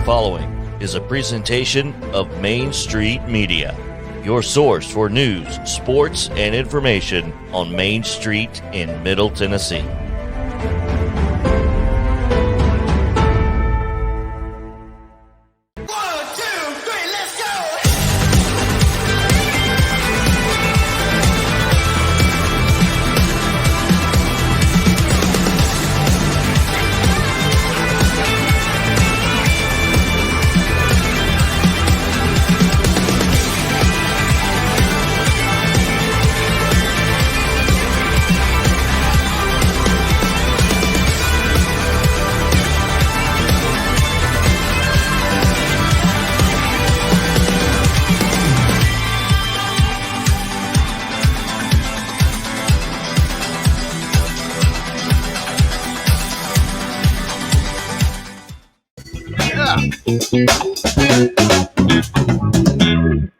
Following is a presentation of Main Street Media, your source for news, sports, and information on Main Street in Middle Tennessee.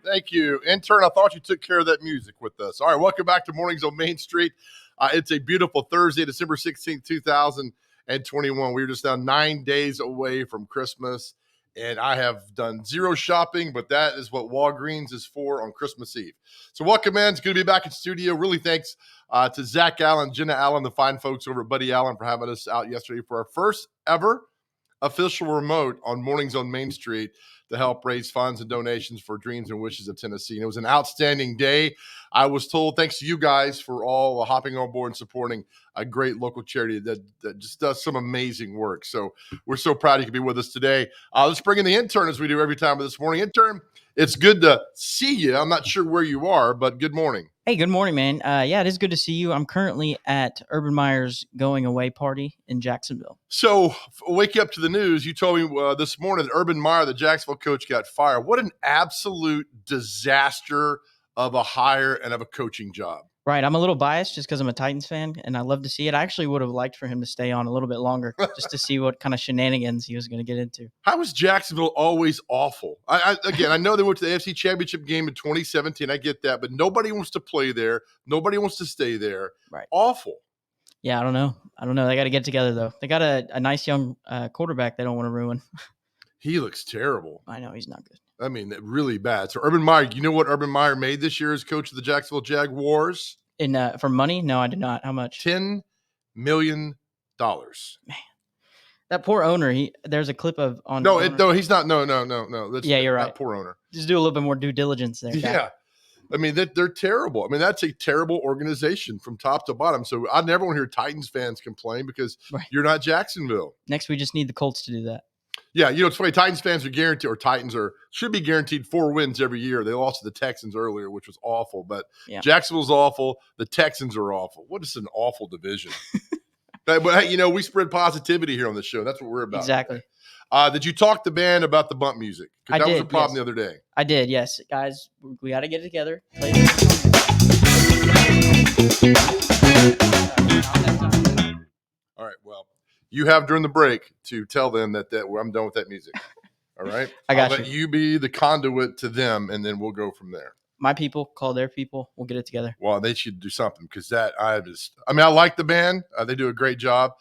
Thank you. Intern, I thought you took care of that music with us. All right, welcome back to Mornings on Main Street. It's a beautiful Thursday, December 16th, 2021. We're just now 9 days away from Christmas, and I have done zero shopping, but that is what Walgreens is for on Christmas Eve. So welcome, man. It's good to be back in studio. Really thanks to Zach Allen, Jenna Allen, the fine folks over at Buddy Allen for having us out yesterday for our first ever official remote on Mornings on Main Street to help raise funds and donations for Dreams and Wishes of Tennessee. And it was an outstanding day. I was told, thanks to you guys for all hopping on board and supporting a great local charity that just does some amazing work. So we're so proud you could be with us today. Let's bring in the intern as we do every time this morning. Intern, it's good to see you. I'm not sure where you are, but good morning. Hey, good morning, man. Yeah, it is good to see you. I'm currently at Urban Meyer's going away party in Jacksonville. So, wake you up to the news. You told me this morning that Urban Meyer, the Jacksonville coach, got fired. What an absolute disaster of a hire and of a coaching job. Right. I'm a little biased just because I'm a Titans fan, and I love to see it. I actually would have liked for him to stay on a little bit longer just to see what kind of shenanigans he was going to get into. How was Jacksonville always awful? I know they went to the AFC Championship game in 2017. I get that, but nobody wants to play there. Nobody wants to stay there. Right. Awful. Yeah, I don't know. They got to get together, though. They got a nice young quarterback they don't want to ruin. He looks terrible. I know. He's not good. I mean, really bad. So Urban Meyer, you know what Urban Meyer made this year as coach of the Jacksonville Jaguars? For money? No, I did not. How much? $10 million. Man, that poor owner. There's a clip of on. No, he's not. No. Yeah, you're right. Poor owner. Just do a little bit more due diligence there. Yeah. I mean, they're terrible. I mean, that's a terrible organization from top to bottom. So I never want to hear Titans fans complain because You're not Jacksonville. Next, we just need the Colts to do that. Yeah, it's funny. Titans fans are guaranteed, or Titans should be guaranteed 4 wins every year. They lost to the Texans earlier, which was awful. But Jacksonville's awful. The Texans are awful. What is an awful division? But we spread positivity here on the show. That's what we're about. Exactly. Did you talk to the band about the bump music? Because that was a problem the other day. I did, yes. Guys, we got to get it together. All right, well. You have during the break to tell them that I'm done with that music. All right? I'll let you be the conduit to them, and then we'll go from there. My people call their people. We'll get it together. Well, they should do something because I like the band. They do a great job,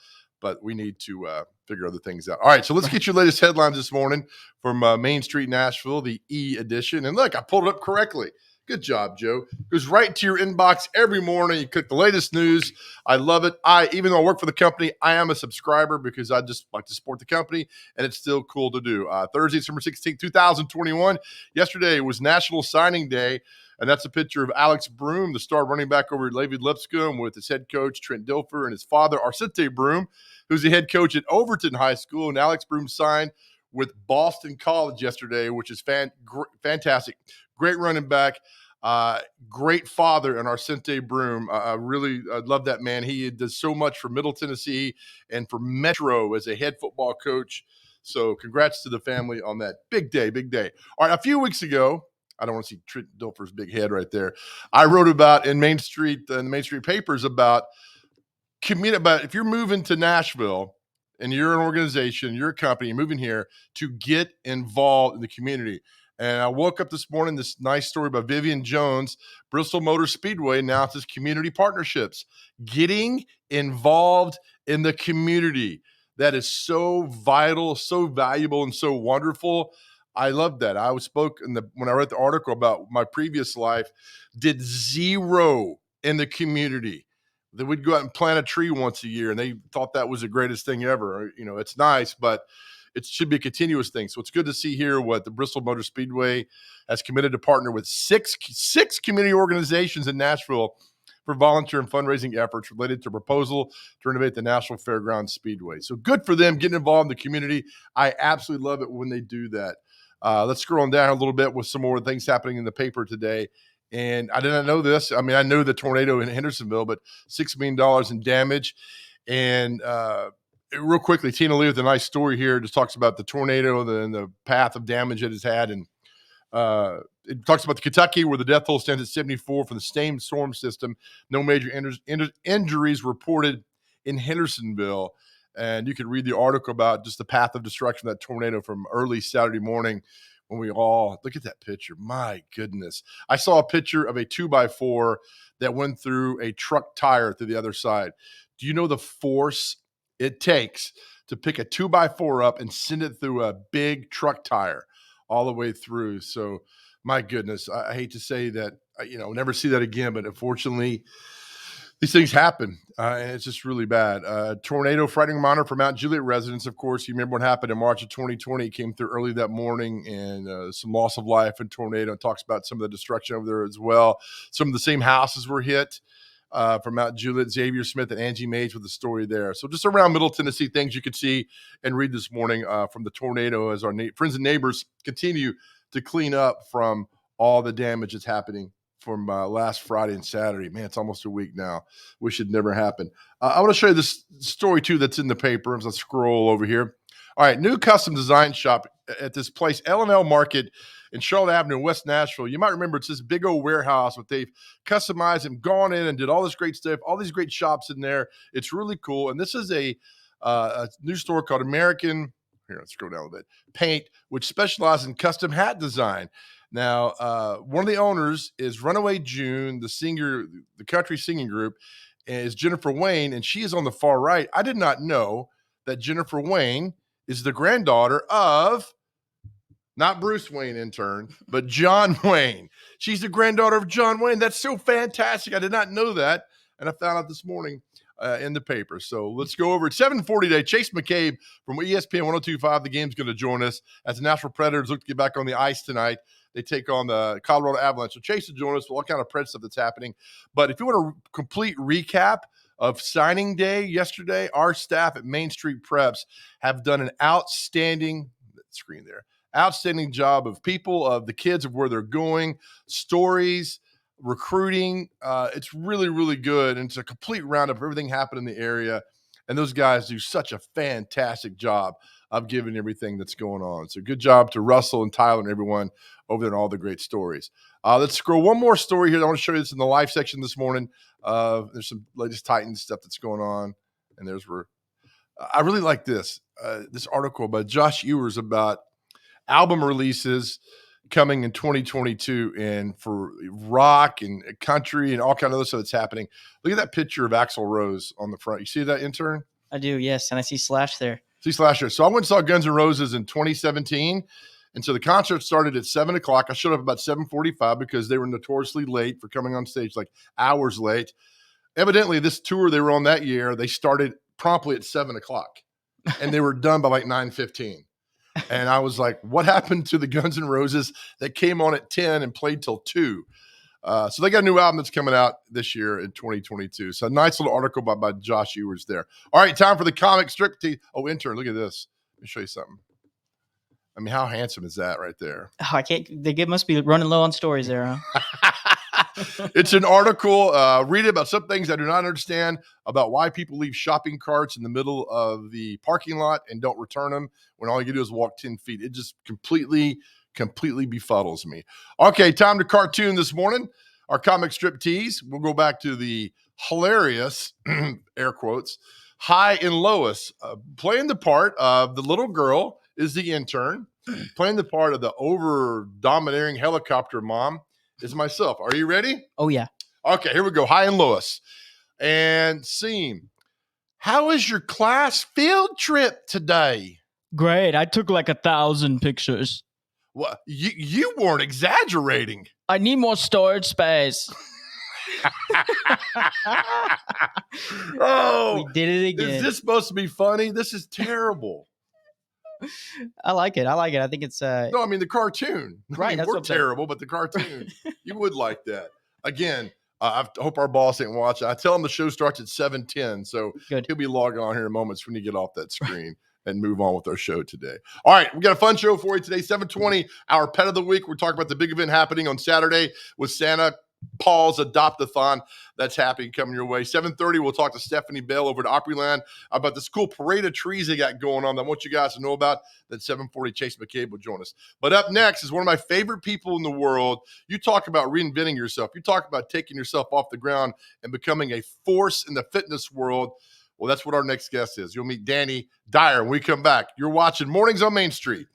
but we need to figure other things out. All right, so let's get your latest headlines this morning from Main Street, Nashville, the E edition. And look, I pulled it up correctly. Good job, Joe. Goes right to your inbox every morning. You click the latest news. I love it. Even though I work for the company, I am a subscriber because I just like to support the company, and it's still cool to do. Thursday, December 16th, 2021. Yesterday was National Signing Day, and that's a picture of Alex Broom, the star running back over at Levi Lipscomb, with his head coach, Trent Dilfer, and his father, Arcente Broom, who's the head coach at Overton High School. And Alex Broom signed with Boston College yesterday, which is fantastic. Great running back, great father, and Arcente Broom. I really love that man. He does so much for Middle Tennessee and for Metro as a head football coach. So congrats to the family on that big day, big day. All right, a few weeks ago, I don't want to see Trent Dilfer's big head right there. I wrote about in the Main Street papers about if you're moving to Nashville and you're an organization, you're a company, you're moving here, to get involved in the community. And I woke up this morning, this nice story by Vivian Jones. Bristol Motor Speedway announces community partnerships. Getting involved in the community. That is so vital, so valuable, and so wonderful. I love that. I spoke when I read the article about my previous life, did zero in the community. They would go out and plant a tree once a year, and they thought that was the greatest thing ever. You know, it's nice, but it should be a continuous thing. So it's good to see here what the Bristol Motor Speedway has committed to partner with six community organizations in Nashville for volunteer and fundraising efforts related to a proposal to renovate the National Fairgrounds Speedway. So good for them getting involved in the community. I absolutely love it when they do that. Let's scroll on down a little bit with some more things happening in the paper today. And I did not know this. I mean, I knew the tornado in Hendersonville, but $6 million in damage. And real quickly, Tina Lee with a nice story here just talks about the tornado and the path of damage it has had. And it talks about the Kentucky, where the death toll stands at 74 from the same storm system. No major injuries reported in Hendersonville. And you can read the article about just the path of destruction of that tornado from early Saturday morning when we all look at that picture. My goodness. I saw a picture of a 2x4 that went through a truck tire through the other side. Do you know the force it takes to pick a 2x4 up and send it through a big truck tire all the way through? So my goodness, I hate to say that, never see that again, but unfortunately, these things happen, and it's just really bad. Tornado frightening reminder for Mount Juliet residents, of course. You remember what happened in March of 2020. It came through early that morning, and some loss of life in tornado. It talks about some of the destruction over there as well. Some of the same houses were hit from Mount Juliet. Xavier Smith and Angie Mays with the story there. So just around Middle Tennessee, things you could see and read this morning from the tornado as our friends and neighbors continue to clean up from all the damage that's happening from last Friday and Saturday. Man, it's almost a week now. Wish it never happened. I want to show you this story, too, that's in the paper. Let's scroll over here. All right, new custom design shop at this place, L&L Market in Charlotte Avenue, West Nashville. You might remember it's this big old warehouse, but they've customized and gone in and did all this great stuff, all these great shops in there. It's really cool. And this is a new store called American, here, let's scroll down a little bit, Paint, which specializes in custom hat design. Now, one of the owners is Runaway June, the singer, the country singing group, is Jennifer Wayne, and she is on the far right. I did not know that Jennifer Wayne is the granddaughter of, not Bruce Wayne, intern, but John Wayne. She's the granddaughter of John Wayne. That's so fantastic. I did not know that, and I found out this morning in the paper. So let's go over at 7:40 today. Chase McCabe from ESPN 102.5. The game's going to join us as the Nashville Predators look to get back on the ice tonight. They take on the Colorado Avalanche. So Chase will join us with all kind of Pred stuff that's happening. But if you want a complete recap of signing day yesterday, our staff at Main Street Preps have done an outstanding job of people, of the kids, of where they're going, stories, recruiting. It's really, really good. And it's a complete roundup of everything happened in the area. And those guys do such a fantastic job of giving everything that's going on. So good job to Russell and Tyler and everyone over there and all the great stories. Let's scroll one more story here. I want to show you this in the live section this morning. There's some latest Titans stuff that's going on. And I really like this article by Josh Ewers about album releases coming in 2022 and for rock and country and all kind of other stuff that's happening. Look at that picture of Axl Rose on the front. You see that, intern? I do, yes. And I see Slash there. See Slash there. So I went and saw Guns N' Roses in 2017, And so the concert started at 7 o'clock. I showed up about 7:45 because they were notoriously late for coming on stage, like hours late. Evidently, this tour they were on that year, they started promptly at 7 o'clock and they were done by like 9:15. And I was like, what happened to the Guns N' Roses that came on at 10 and played till 2? So they got a new album that's coming out this year in 2022. So a nice little article by Josh Ewers there. All right, time for the comic strip tease. Oh, intern, look at this. Let me show you something. I mean, how handsome is that right there? Oh, I can't. They must be running low on stories there, huh? It's an article. Read it about some things I do not understand about why people leave shopping carts in the middle of the parking lot and don't return them when all you do is walk 10 feet. It just completely befuddles me. Okay, time to cartoon this morning. Our comic strip tease. We'll go back to the hilarious, air quotes, High and Lois. Playing the part of the little girl is the intern. Playing the part of the over-domineering helicopter mom is myself. Are you ready? Oh, yeah. Okay, here we go. High and Lois. And scene. How is your class field trip today? Great. I took like 1,000 pictures. Well, you weren't exaggerating. I need more storage space. Oh, we did it again. Is this supposed to be funny? This is terrible. I like it. I think it's No, I mean the cartoon. Right, I mean, that's we're what I'm saying. terrible, but the cartoon. You would like that. Again, I hope our boss didn't watch it. I tell him the show starts at 7:10, so Good. He'll be logging on here in moments when you get off that screen and move on with our show today. All right, we got a fun show for you today. 7:20, our pet of the week. We're talking about the big event happening on Saturday with Santa Paul's Adopt-a-thon. That's happening, coming your way. 7:30, we'll talk to Stefanie Ball over at Opryland about this cool parade of trees they got going on that I want you guys to know about. Then 7:40, Chase McCabe will join us. But up next is one of my favorite people in the world. You talk about reinventing yourself. You talk about taking yourself off the ground and becoming a force in the fitness world. Well, that's what our next guest is. You'll meet Dani Dyer when we come back. You're watching Mornings on Main Street.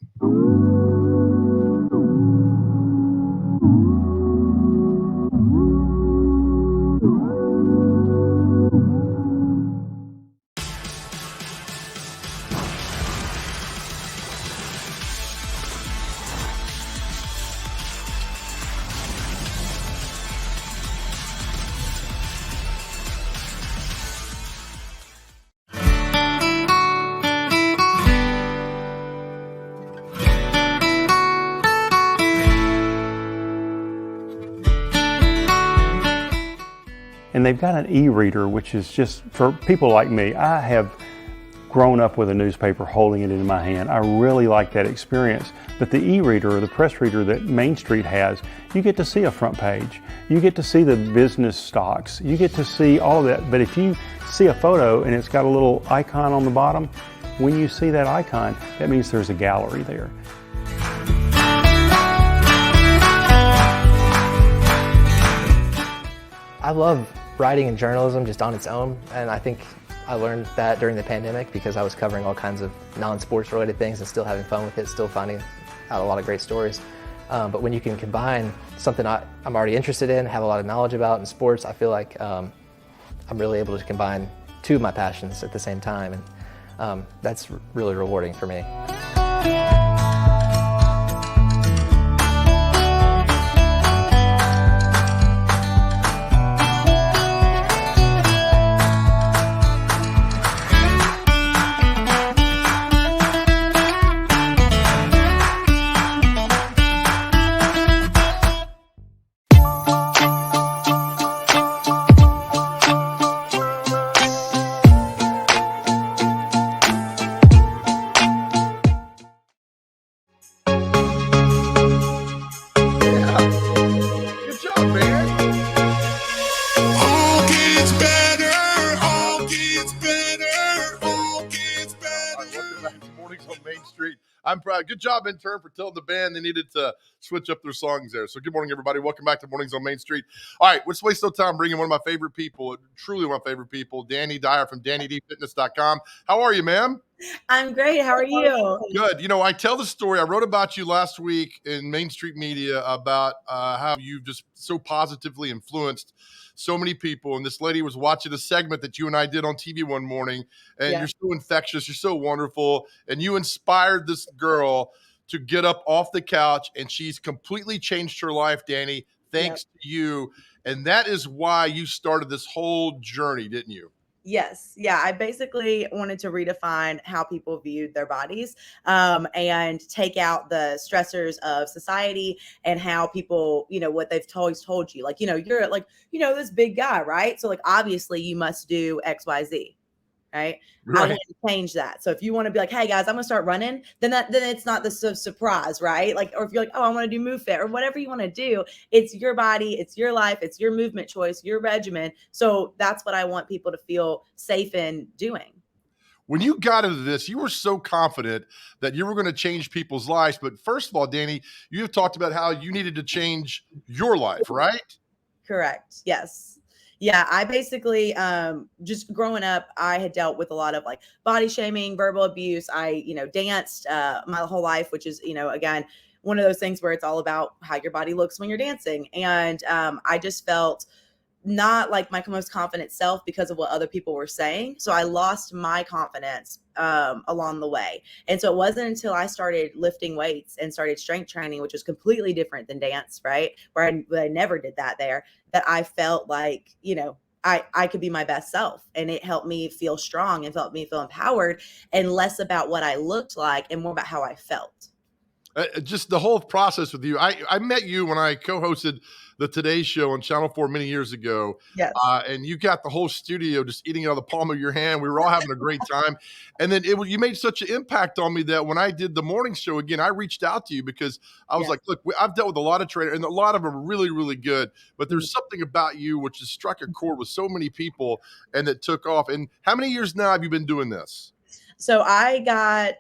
And they've got an e-reader, which is just, for people like me, I have grown up with a newspaper holding it in my hand. I really like that experience. But the e-reader or the press reader that Main Street has, you get to see a front page. You get to see the business stocks. You get to see all of that. But if you see a photo and it's got a little icon on the bottom, when you see that icon, that means there's a gallery there. I love writing and journalism just on its own, and I think I learned that during the pandemic because I was covering all kinds of non-sports related things and still having fun with it, still finding out a lot of great stories. But when you can combine something I'm already interested in, have a lot of knowledge about in sports, I feel like I'm really able to combine two of my passions at the same time, and that's really rewarding for me. I'm proud. Good job, intern, for telling the band they needed to switch up their songs there. So good morning, everybody. Welcome back to Mornings on Main Street. All right, let's waste no time bringing one of my favorite people, truly one of my favorite people, Dani Dyer from DaniDFitness.com. How are you, ma'am? I'm great. How are you? Good. You know, I tell the story. I wrote about you last week in Main Street Media about how you've just so positively influenced so many people. And this lady was watching a segment that you and I did on TV one morning, and You're so infectious. You're so wonderful. And you inspired this girl to get up off the couch, and she's completely changed her life, Dani, thanks to you. And that is why you started this whole journey, didn't you? Yes. Yeah. I basically wanted to redefine how people viewed their bodies, and take out the stressors of society and how people, what they've always told you. Like, you're like, this big guy, right? So like, obviously you must do X, Y, Z. Right. I Right. want to change that. So if you want to be like, hey guys, I'm gonna start running, then it's not the surprise, right? Like, or if you're like, oh, I want to do move fit or whatever you want to do, it's your body, it's your life, it's your movement choice, your regimen. So that's what I want people to feel safe in doing. When you got into this, you were so confident that you were going to change people's lives. But first of all, Dani, you have talked about how you needed to change your life, right? Correct. Yes. Yeah, I basically just growing up, I had dealt with a lot of like body shaming, verbal abuse. I, danced my whole life, which is, again, one of those things where it's all about how your body looks when you're dancing. And I just felt not like my most confident self because of what other people were saying. So I lost my confidence along the way. And so it wasn't until I started lifting weights and started strength training, which was completely different than dance, right? Where I never did that there, that I felt like, I could be my best self, and it helped me feel strong and helped me feel empowered, and less about what I looked like and more about how I felt. Just the whole process with you. I met you when I co-hosted the Today Show on Channel 4 many years ago. Yes. And you got the whole studio just eating out of the palm of your hand. We were all having a great time. And then you made such an impact on me that when I did the morning show again, I reached out to you because I was like, look, I've dealt with a lot of trainers, and a lot of them are really, really good. But there's something about you which has struck a chord with so many people and that took off. And how many years now have you been doing this? So I got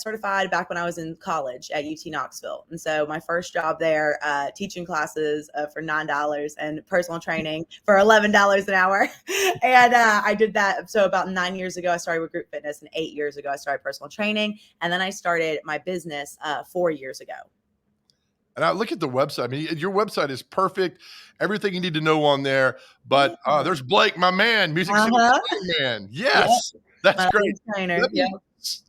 certified back when I was in college at UT Knoxville. And so my first job there, teaching classes for $9 and personal training for $11 an hour. And I did that. So about 9 years ago, I started with group fitness, and 8 years ago, I started personal training. And then I started my business 4 years ago. And I look at the website. I mean, your website is perfect. Everything you need to know on there. But there's Blake, my man, Music City man. Yes. Yep. That's great. Trainer.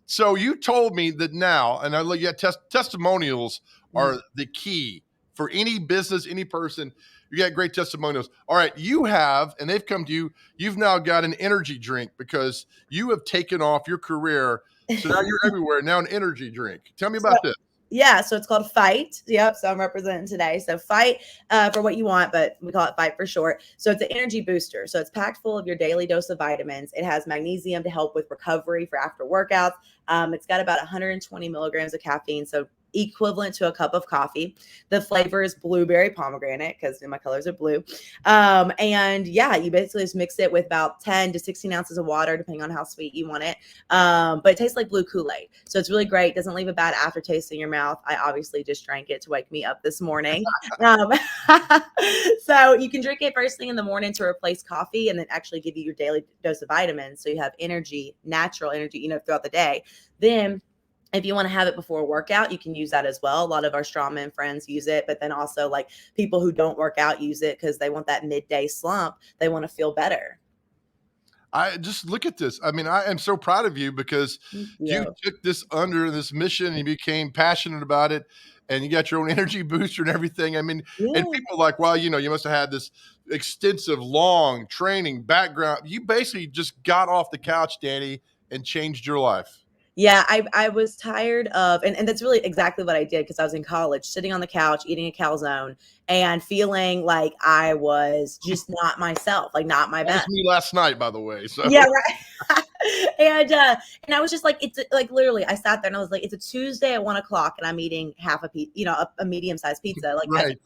So you told me that now, and I look at testimonials are the key for any business, any person. You got great testimonials. All right, you have, and they've come to you. You've now got an energy drink because you have taken off your career. So now you're everywhere. Now an energy drink. Tell me about this. Yeah, so it's called Fight. Yep, so I'm representing today. So Fight for what you want, but we call it Fight for short. So it's an energy booster. So it's packed full of your daily dose of vitamins. It has magnesium to help with recovery for after workouts. It's got about 120 milligrams of caffeine, so equivalent to a cup of coffee. The flavor is blueberry pomegranate because my colors are blue. And yeah, you basically just mix it with about 10 to 16 ounces of water, depending on how sweet you want it. But it tastes like blue Kool-Aid. So it's really great. Doesn't leave a bad aftertaste in your mouth. I obviously just drank it to wake me up this morning. So you can drink it first thing in the morning to replace coffee, and then actually give you your daily dose of vitamins. So you have energy, natural energy, throughout the day. Then if you want to have it before a workout, you can use that as well. A lot of our strongman friends use it, but then also like people who don't work out use it because they want that midday slump. They want to feel better. I just look at this. I mean, I am so proud of you because you took this under this mission and you became passionate about it, and you got your own energy booster and everything. I mean, and people are like, well, you must have had this extensive, long training background. You basically just got off the couch, Dani, and changed your life. Yeah, I was tired of, and that's really exactly what I did because I was in college, sitting on the couch, eating a calzone, and feeling like I was just not myself, like not my best. That was me last night, by the way. So yeah, right. And I was just like, it's like literally, I sat there and I was like, it's a Tuesday at 1 o'clock, and I'm eating half a pizza, a medium-sized pizza, like right.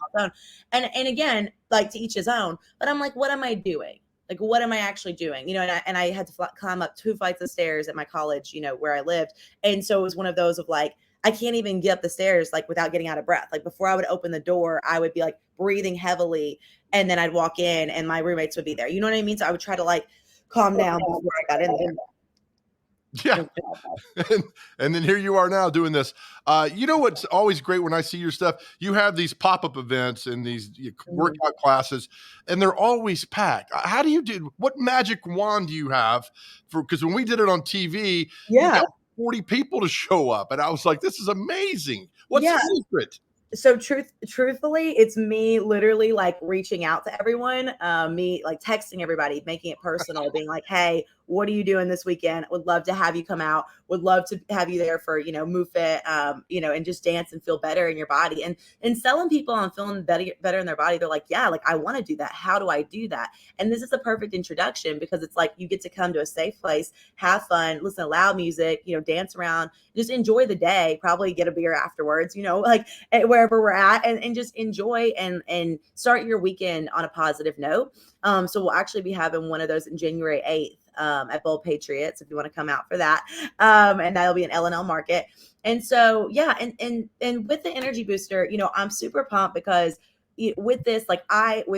And again, like to each his own. But I'm like, what am I doing? Like, what am I actually doing? And I had to climb up 2 flights of stairs at my college, where I lived. And so it was one of those of like, I can't even get up the stairs, like without getting out of breath. Like before I would open the door, I would be like breathing heavily. And then I'd walk in and my roommates would be there. You know what I mean? So I would try to like calm down before I got in there. Yeah. And then here you are now doing this. What's always great when I see your stuff? You have these pop-up events and these workout classes, and they're always packed. How do you do? What magic wand do you have? Because when we did it on TV, 40 people to show up. And I was like, this is amazing. What's the secret? So truthfully, it's me literally like reaching out to everyone, me like texting everybody, making it personal, being like, hey, what are you doing this weekend? Would love to have you come out. Would love to have you there for, Move Fit, and just dance and feel better in your body. And selling people on feeling better in their body. They're like, yeah, like I want to do that. How do I do that? And this is a perfect introduction because it's like you get to come to a safe place, have fun, listen to loud music, dance around, just enjoy the day, probably get a beer afterwards, like wherever we're at and just enjoy and start your weekend on a positive note. So we'll actually be having one of those in January 8th. At Bold Patriots, if you want to come out for that. And that'll be in L&L Market. And so, yeah. And with the energy booster, I'm super pumped because with this,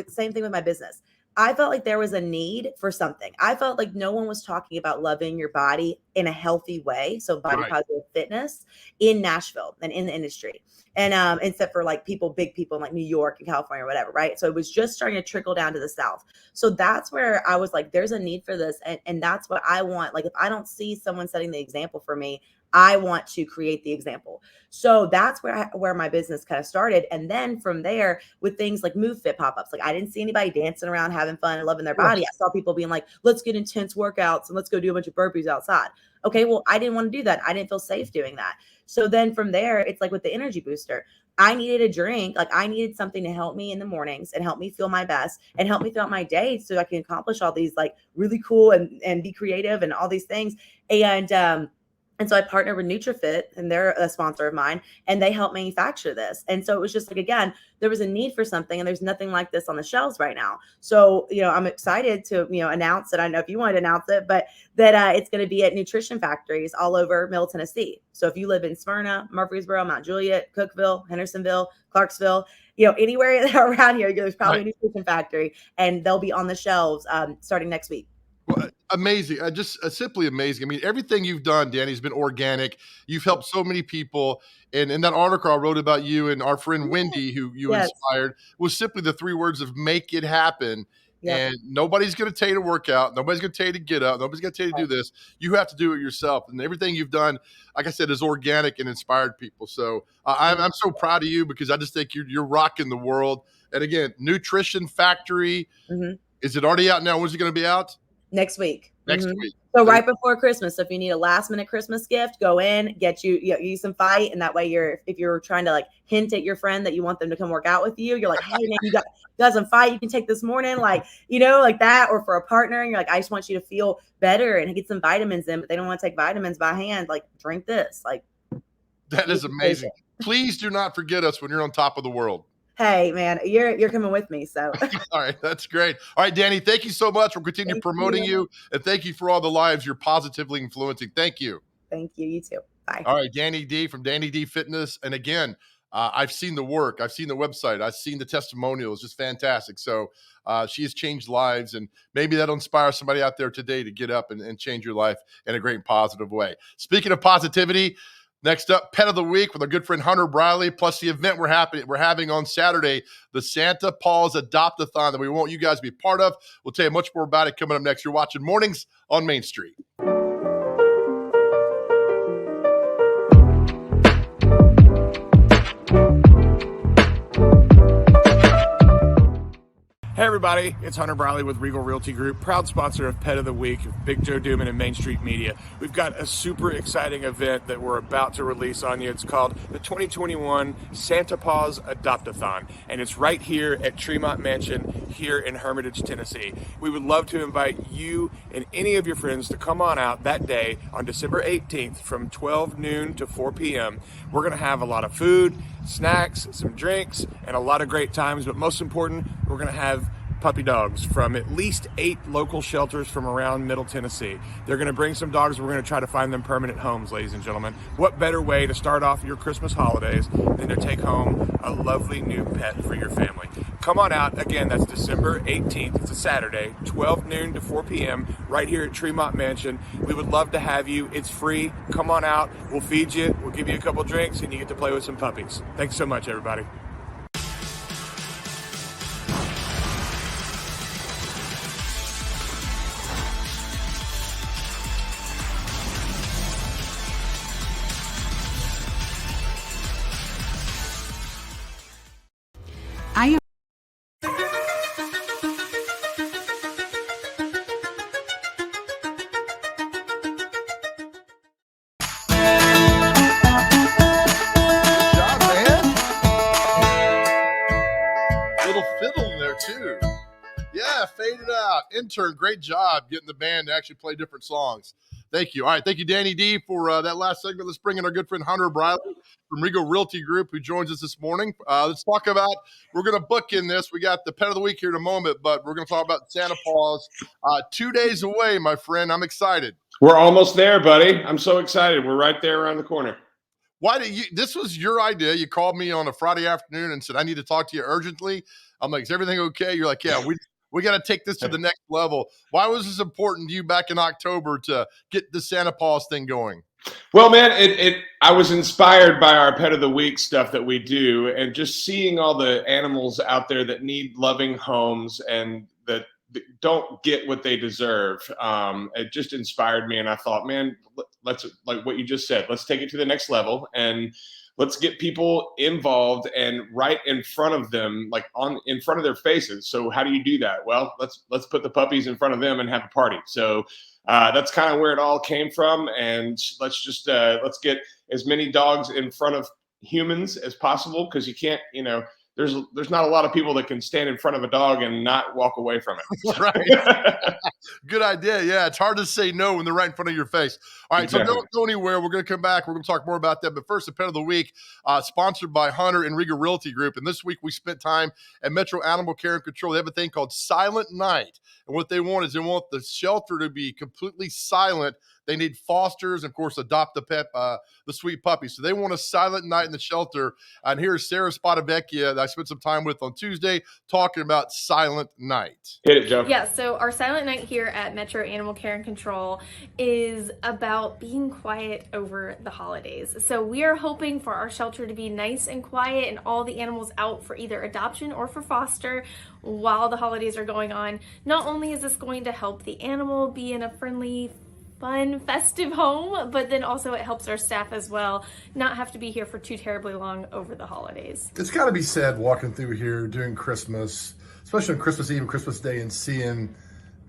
same thing with my business. I felt like there was a need for something. I felt like no one was talking about loving your body in a healthy way. So body positive fitness in Nashville and in the industry. And except for like big people in like New York and California or whatever, right? So it was just starting to trickle down to the South. So that's where I was like, there's a need for this. And that's what I want. Like if I don't see someone setting the example for me, I want to create the example. So that's where my business kind of started. And then from there with things like Move Fit pop-ups, like I didn't see anybody dancing around, having fun and loving their body. I saw people being like, let's get intense workouts and let's go do a bunch of burpees outside. Okay, well, I didn't want to do that. I didn't feel safe doing that. So then from there, it's like with the energy booster, I needed a drink. Like I needed something to help me in the mornings and help me feel my best and help me throughout my day so I can accomplish all these like really cool and be creative and all these things. And so I partnered with NutriFit, and they're a sponsor of mine, and they help manufacture this. And so it was just like, again, there was a need for something, and there's nothing like this on the shelves right now. So, I'm excited to, announce it. I don't know if you want to announce it, but that it's going to be at nutrition factories all over Middle Tennessee. So if you live in Smyrna, Murfreesboro, Mount Juliet, Cookeville, Hendersonville, Clarksville, anywhere around here, there's probably a nutrition factory, and they'll be on the shelves starting next week. Well, amazing. Just simply amazing. I mean, everything you've done, Danny, has been organic. You've helped so many people. And in that article I wrote about you and our friend Wendy, who you inspired, was simply the 3 words of make it happen. Yep. And nobody's going to tell you to work out. Nobody's going to tell you to get up. Nobody's going to tell you to do this. You have to do it yourself. And everything you've done, like I said, is organic and inspired people. So I'm so proud of you because I just think you're rocking the world. And again, Nutrition Factory, is it already out now? When's it going to be out? Next week. Next week. So right before Christmas. So if you need a last minute Christmas gift, go in, get you some fight. And that way if you're trying to like hint at your friend that you want them to come work out with you, you're like, hey man, you got some fight you can take this morning, like, like that, or for a partner. And you're like, I just want you to feel better and get some vitamins in, but they don't want to take vitamins by hand. Like drink this. Like that is amazing. Please do not forget us when you're on top of the world. Hey man, you're coming with me. So all right, that's great. All right, Danny, thank you so much for continuing promoting you, and thank you for all the lives you're positively influencing. Thank you. Thank you. You too. Bye. All right, Danny D from Danny D Fitness, and again, I've seen the work, I've seen the website, I've seen the testimonials, just fantastic. So she has changed lives, and maybe that'll inspire somebody out there today to get up and change your life in a great and positive way. Speaking of positivity. Next up, Pet of the Week with our good friend Hunter Briley, plus the event we're having on Saturday, the Santa Paws Adopt-a-thon that we want you guys to be part of. We'll tell you much more about it coming up next. You're watching Mornings on Main Street. Hey everybody, it's Hunter Briley with Regal Realty Group, proud sponsor of Pet of the Week of Big Joe Duman and Main Street Media. We've got a super exciting event that we're about to release on you. It's called the 2021 Santa Paws Adopt-a-thon, and it's right here at Tremont Mansion here in Hermitage, Tennessee. We would love to invite you and any of your friends to come on out that day on December 18th from 12 noon to 4 p.m. We're going to have a lot of food, snacks, some drinks, and a lot of great times, but most important, we're going to have puppy dogs from at least 8 local shelters from around Middle Tennessee. They're going to bring some dogs. We're going to try to find them permanent homes, ladies and gentlemen. What better way to start off your Christmas holidays than to take home a lovely new pet for your family? Come on out. Again, that's December 18th. It's a Saturday, 12 noon to 4 p.m. right here at Tremont Mansion. We would love to have you. It's free. Come on out. We'll feed you. We'll give you a couple drinks, and you get to play with some puppies. Thanks so much, everybody. intern, great job getting the band to actually play different songs. Thank you. All right, thank you, Danny D, for that last segment. Let's bring in our good friend Hunter Briley from Regal Realty Group, who joins us this morning. Let's talk about, we're going to book in this. We got the pet of the week here in a moment, but we're going to talk about Santa Paws. 2 days away, my friend. I'm excited. We're almost there, buddy. I'm so excited. We're right there around the corner. Why did you? This was your idea. You called me on a Friday afternoon and said, I need to talk to you urgently. I'm like, is everything okay? You're like, yeah, we got to take this to the next level. Why was this important to you back in October to get the Santa Paws thing going? Well, man, I was inspired by our Pet of the Week stuff that we do, and just seeing all the animals out there that need loving homes and that don't get what they deserve. It just inspired me, and I thought, man, let's, like what you just said, let's take it to the next level and let's get people involved and right in front of them, like in front of their faces. So how do you do that? Well, let's put the puppies in front of them and have a party. So that's kind of where it all came from. And let's get as many dogs in front of humans as possible, because you can't, there's not a lot of people that can stand in front of a dog and not walk away from it. Right. Good idea. Yeah, it's hard to say no when they're right in front of your face. All right, exactly. So don't go anywhere. We're going to come back. We're going to talk more about that. But first, the Pet of the Week, sponsored by Hunter and Regal Realty Group. And this week, we spent time at Metro Animal Care and Control. They have a thing called Silent Night. And what they want is they want the shelter to be completely silent. They need fosters, and of course, adopt the pet, the sweet puppy. So they want a silent night in the shelter. And here's Sarah Spadavecchia that I spent some time with on Tuesday talking about Silent Night. Hit it, Joe. Yeah, so our Silent Night here at Metro Animal Care and Control is about being quiet over the holidays. So we are hoping for our shelter to be nice and quiet and all the animals out for either adoption or for foster while the holidays are going on. Not only is this going to help the animal be in a friendly, fun, festive home, but then also it helps our staff as well not have to be here for too terribly long over the holidays. It's got to be said walking through here during Christmas, especially on Christmas Eve and Christmas Day, and seeing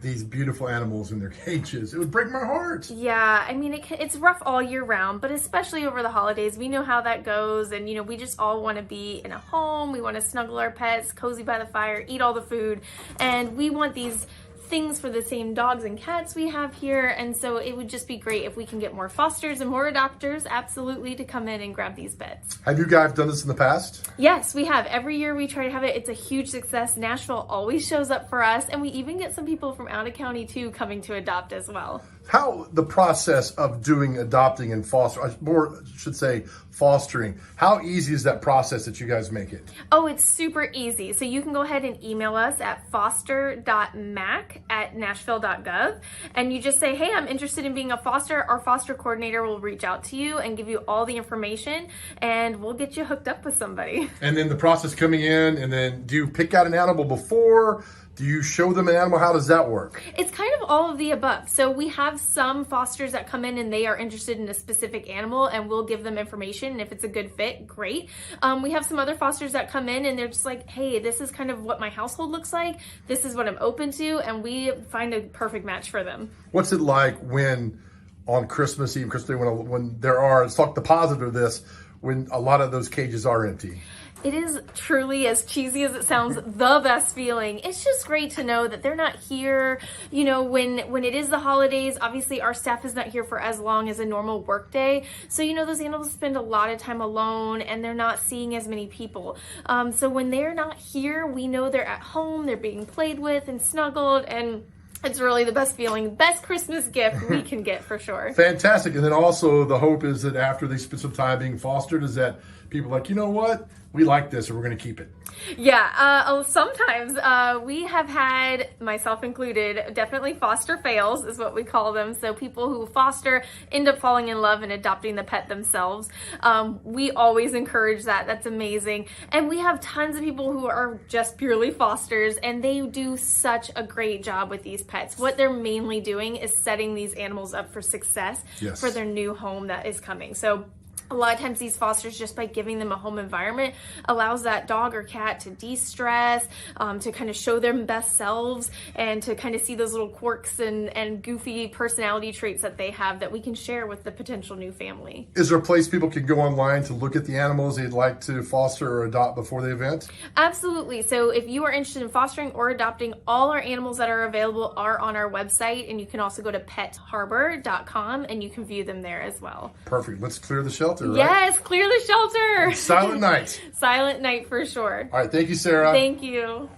these beautiful animals in their cages. It would break my heart. Yeah, I mean, it's rough all year round, but especially over the holidays. We know how that goes, and we just all want to be in a home. We want to snuggle our pets, cozy by the fire, eat all the food, and we want these things for the same dogs and cats we have here. And so it would just be great if we can get more fosters and more adopters, absolutely, to come in and grab these pets. Have you guys done this in the past? Yes, we have. Every year we try to have it. It's a huge success. Nashville always shows up for us, and we even get some people from out of county too coming to adopt as well. How the process of doing adopting and fostering, more should say fostering, how easy is that process that you guys make it? Oh, it's super easy. So you can go ahead and email us at foster.mac@nashville.gov, and you just say, hey, I'm interested in being a foster. Our foster coordinator will reach out to you and give you all the information, and we'll get you hooked up with somebody. And then the process coming in, and then do you pick out an animal before? Do you show them an animal? How does that work? It's kind of all of the above. So we have some fosters that come in and they are interested in a specific animal, and we'll give them information. And if it's a good fit, great. We have some other fosters that come in and they're just like, hey, this is kind of what my household looks like. This is what I'm open to. And we find a perfect match for them. What's it like when on Christmas Eve, when there are, let's talk the positive of this, when a lot of those cages are empty? It is truly, as cheesy as it sounds, the best feeling. It's just great to know that they're not here, when it is the holidays. Obviously, our staff is not here for as long as a normal work day. So, those animals spend a lot of time alone and they're not seeing as many people. So when they're not here, we know they're at home, they're being played with and snuggled, and it's really the best feeling, best Christmas gift we can get for sure. Fantastic. And then also the hope is that after they spend some time being fostered, is that people are like, you know what? We like this and we're going to keep it. Yeah, sometimes we have had, myself included, definitely foster fails is what we call them. So people who foster end up falling in love and adopting the pet themselves. We always encourage that. That's amazing. And we have tons of people who are just purely fosters, and they do such a great job with these pets. What they're mainly doing is setting these animals up for success for their new home that is coming. So A lot of times these fosters, just by giving them a home environment, allows that dog or cat to de-stress, to kind of show their best selves, and to kind of see those little quirks and goofy personality traits that they have that we can share with the potential new family. Is there a place people can go online to look at the animals they'd like to foster or adopt before the event? Absolutely. So if you are interested in fostering or adopting, all our animals that are available are on our website, and you can also go to petharbor.com and you can view them there as well. Perfect. Let's clear the shelter. Right? Yes, clear the shelter. Silent night. Silent night for sure. All right. Thank you, Sarah. Thank you.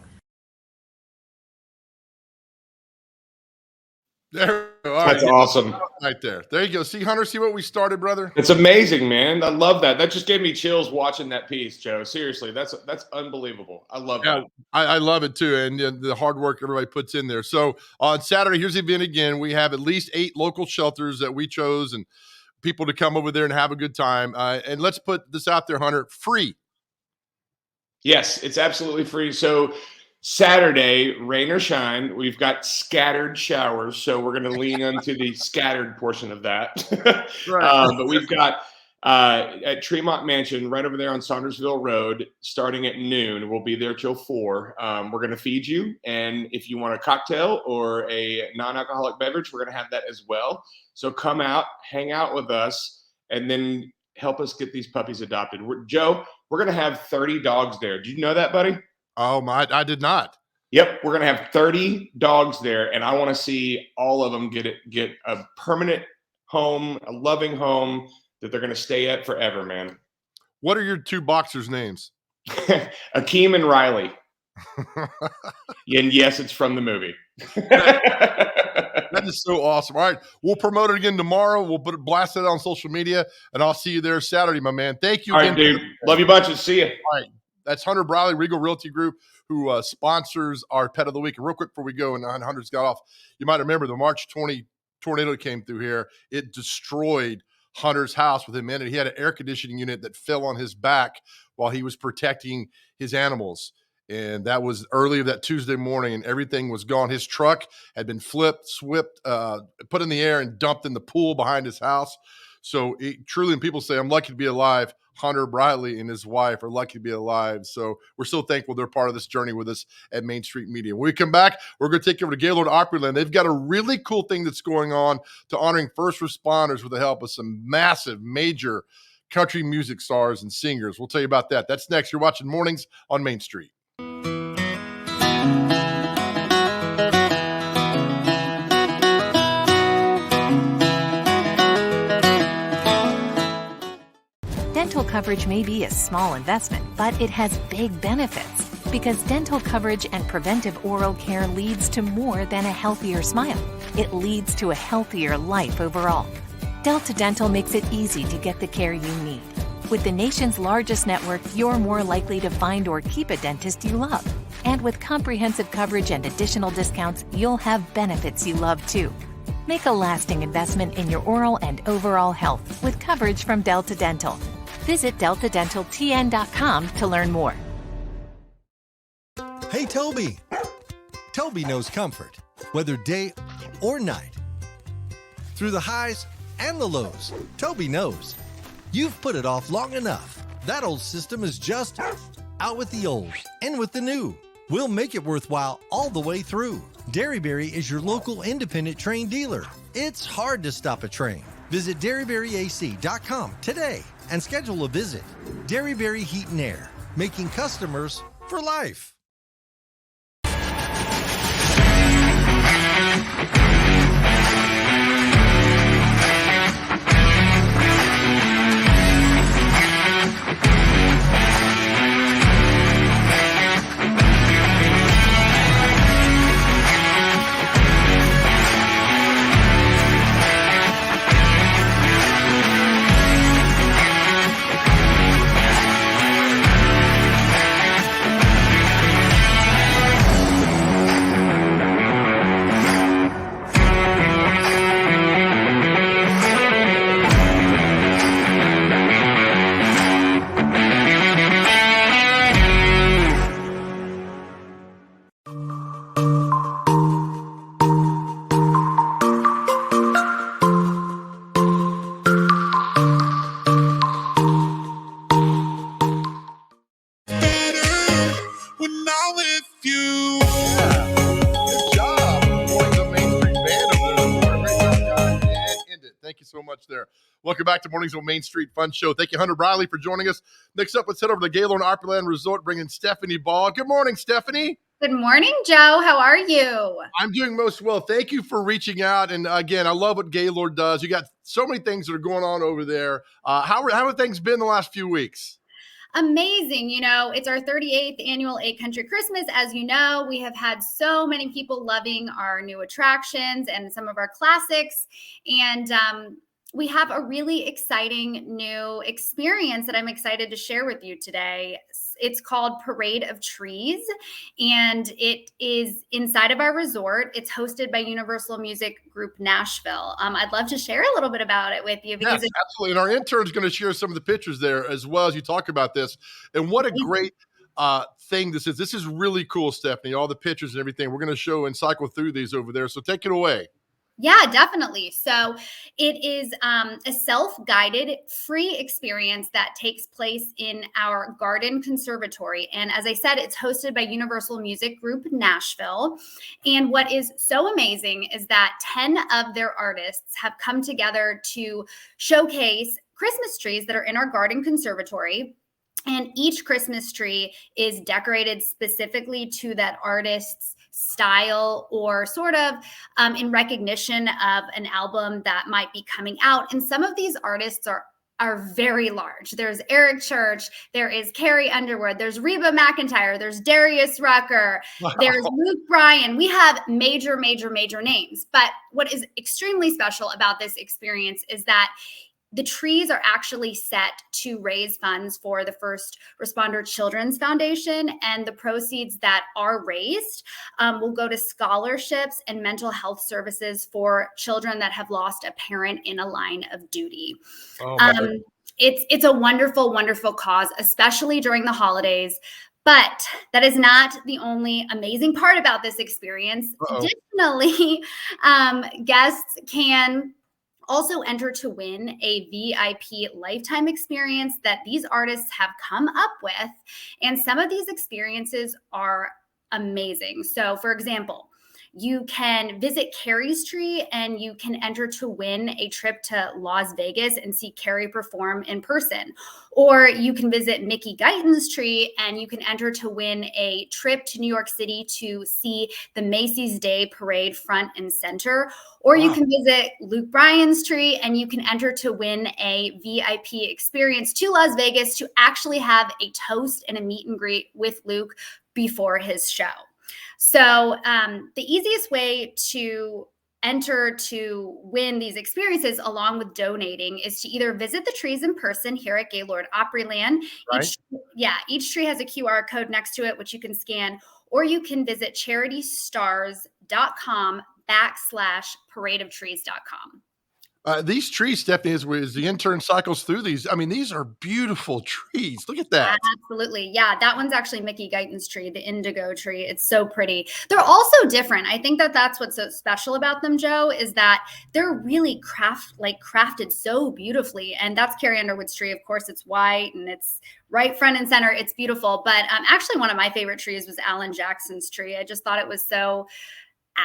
There we go. That's awesome. Right there. There you go. See, Hunter, see what we started, brother? It's amazing, man. I love that. That just gave me chills watching that piece, Joe. Seriously, that's unbelievable. I love that. I love it too, and the hard work everybody puts in there. So on Saturday, here's the event again. We have at least 8 local shelters that we chose, and people to come over there and have a good time. And let's put this out there, Hunter, free. Yes, it's absolutely free. So Saturday, rain or shine, we've got scattered showers. So we're going to lean into the scattered portion of that. Right. But we've got at Tremont Mansion, right over there on Saundersville Road, starting at noon. We'll be there till 4. We're going to feed you. And if you want a cocktail or a non-alcoholic beverage, we're going to have that as well. So come out, hang out with us, and then help us get these puppies adopted. Joe, we're going to have 30 dogs there. Did you know that, buddy? Oh, my, I did not. Yep, we're going to have 30 dogs there, and I want to see all of them get a permanent home, a loving home that they're going to stay at forever, man. What are your 2 boxers' names? Akeem and Riley. And yes, it's from the movie. That is so awesome. All right, we'll promote it again tomorrow. We'll blast it on social media, and I'll see you there Saturday, my man. Thank you. All right, dude. Love you bunches. See you. All right. That's Hunter Briley, Regal Realty Group, who sponsors our Pet of the Week. And real quick before we go, and Hunter's got off, you might remember the March 20 tornado came through here. It destroyed Hunter's house within a minute. He had an air conditioning unit that fell on his back while he was protecting his animals. And that was early of that Tuesday morning, and everything was gone. His truck had been flipped, put in the air, and dumped in the pool behind his house. So truly, when people say, I'm lucky to be alive, Hunter Briley and his wife are lucky to be alive. So we're so thankful they're part of this journey with us at Main Street Media. When we come back, we're going to take you over to Gaylord Opryland. They've got a really cool thing that's going on to honoring first responders with the help of some massive, major country music stars and singers. We'll tell you about that. That's next. You're watching Mornings on Main Street. Dental coverage may be a small investment, but it has big benefits because dental coverage and preventive oral care leads to more than a healthier smile. It leads to a healthier life overall. Delta Dental makes it easy to get the care you need. With the nation's largest network, you're more likely to find or keep a dentist you love. And with comprehensive coverage and additional discounts, you'll have benefits you love too. Make a lasting investment in your oral and overall health with coverage from Delta Dental. Visit deltadentaltn.com to learn more. Hey, Toby. Toby knows comfort, whether day or night. Through the highs and the lows, Toby knows. You've put it off long enough. That old system is just out with the old, in with the new. We'll make it worthwhile all the way through. Derryberry is your local independent train dealer. It's hard to stop a train. Visit DerryberryAC.com today and schedule a visit. Derryberry Heat and Air, making customers for life. so much there. Welcome back to Mornings on Main Street Fun Show. Thank you, Hunter Briley, for joining us. Next up, let's head over to Gaylord Opryland Resort, bringing Stefanie Ball. Good morning, Stefanie. Good morning, Joe. How are you? I'm doing most well. Thank you for reaching out. And again, I love what Gaylord does. You got so many things that are going on over there. How have things been the last few weeks? Amazing. You know, it's our 38th annual 8 Country Christmas. As you know, we have had so many people loving our new attractions and some of our classics. And we have a really exciting new experience that I'm excited to share with you today. It's called Parade of Trees, and it is inside of our resort. It's hosted by Universal Music Group Nashville. I'd love to share a little bit about it with you. Because yes, absolutely. And our intern is going to share some of the pictures there as well as you talk about this. And what a great thing this is. This is really cool, Stefanie, all the pictures and everything. We're going to show and cycle through these over there. So take it away. Yeah, definitely. So it is a self-guided free experience that takes place in our garden conservatory. And as I said, it's hosted by Universal Music Group Nashville. And what is so amazing is that 10 of their artists have come together to showcase Christmas trees that are in our garden conservatory. And each Christmas tree is decorated specifically to that artist's style or sort of in recognition of an album that might be coming out. And some of these artists are very large. There's Eric Church, there is Carrie Underwood, there's Reba McEntire, there's Darius Rucker, there's Luke Bryan. We have major names. But what is extremely special about this experience is that the trees are actually set to raise funds for the First Responder Children's Foundation, and the proceeds that are raised will go to scholarships and mental health services for children that have lost a parent in a line of duty. It's a wonderful, wonderful cause, especially during the holidays. But that is not the only amazing part about this experience. Additionally, guests can also enter to win a VIP lifetime experience that these artists have come up with. And some of these experiences are amazing. So for example, you can visit Carrie's tree and you can enter to win a trip to Las Vegas and see Carrie perform in person. Or you can visit Mickey Guyton's tree and you can enter to win a trip to New York City to see the Macy's Day Parade front and center. Or you can visit Luke Bryan's tree and you can enter to win a VIP experience to Las Vegas to actually have a toast and a meet and greet with Luke before his show. So the easiest way to enter to win these experiences along with donating is to either visit the trees in person here at Gaylord Opryland. Right. Each tree has a QR code next to it, which you can scan, or you can visit charitystars.com/paradeoftrees.com. These trees, Stefanie, as the intern cycles through these, I mean, these are beautiful trees. Look at that. Absolutely. Yeah, that one's actually Mickey Guyton's tree, the indigo tree. It's so pretty. They're also different. I think that that's what's so special about them, Joe, is that they're really crafted so beautifully. And that's Carrie Underwood's tree. Of course, it's white and it's right front and center. It's beautiful. But actually, one of my favorite trees was Alan Jackson's tree. I just thought it was so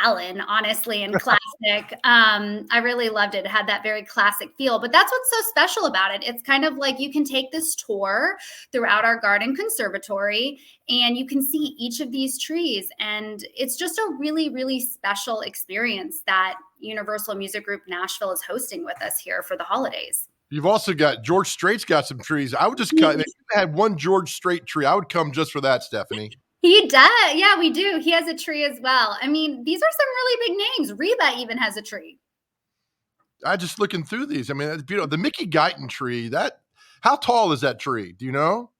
Alan, honestly, and classic. I really loved it. It had that very classic feel, but that's what's so special about it. It's kind of like you can take this tour throughout our garden conservatory and you can see each of these trees. And it's just a really, really special experience that Universal Music Group Nashville is hosting with us here for the holidays. You've also got George Strait's got some trees. I would just cut. If you had one George Strait tree, I would come just for that, Stefanie. He does. Yeah, we do. He has a tree as well. I mean, these are some really big names. Reba even has a tree. I just looking through these. I mean, that's beautiful. The Mickey Guyton tree, how tall is that tree? Do you know?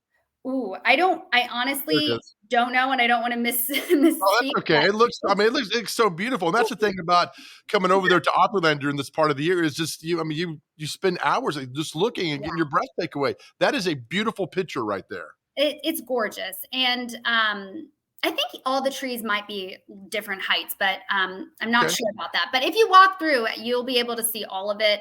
Ooh, I honestly don't know, and I don't want to miss. Oh, that's okay. It looks so beautiful. And that's the thing about coming over there to Opryland during this part of the year is just you spend hours just looking and getting your breath taken away. That is a beautiful picture right there. It's gorgeous. And I think all the trees might be different heights, but I'm not sure about that. But if you walk through, you'll be able to see all of it.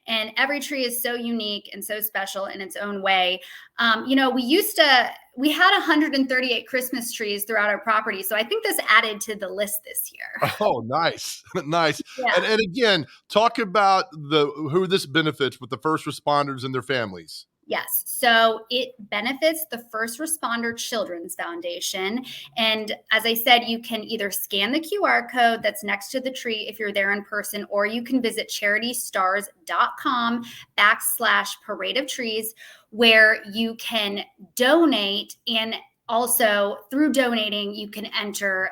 And every tree is so unique and so special in its own way. We used to we had 138 Christmas trees throughout our property. So I think this added to the list this year. Oh, nice. Nice. Yeah. And again, talk about who this benefits with the first responders and their families. Yes. So it benefits the First Responder Children's Foundation. And as I said, you can either scan the QR code that's next to the tree if you're there in person, or you can visit CharityStars.com/Parade of Trees, where you can donate. And also through donating, you can enter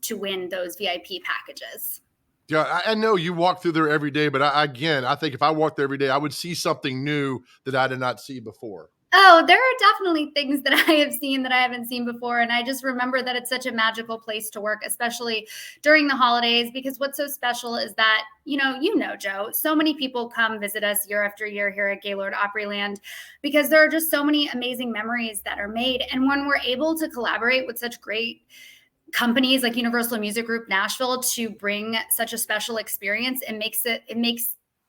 to win those VIP packages. Yeah, I know you walk through there every day, but I think if I walked there every day, I would see something new that I did not see before. Oh, there are definitely things that I have seen that I haven't seen before. And I just remember that it's such a magical place to work, especially during the holidays, because what's so special is that, Joe, so many people come visit us year after year here at Gaylord Opryland because there are just so many amazing memories that are made. And when we're able to collaborate with such great companies like Universal Music Group Nashville to bring such a special experience, it makes